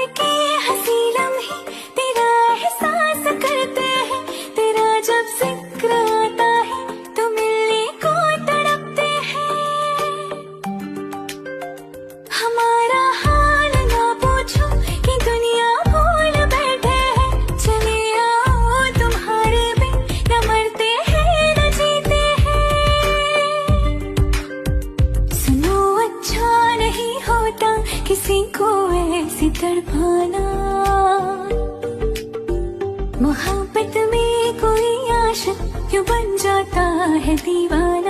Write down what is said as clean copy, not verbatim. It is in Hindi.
सफर के हंसी लम्हे तेरा एहसास करते हैं, तेरा जब जिक्र आता है तो मिलने को तड़पते हैं। हमारा हाल ना पूछो कि दुनिया भूल बैठे हैं, चले आओ तुम्हारे बिन न मरते हैं न जीते हैं। सुनो अच्छा नहीं होता किसी को ऐसी तड़पाना, मोहब्बत में कोई आशिक क्यों बन जाता है दीवाना।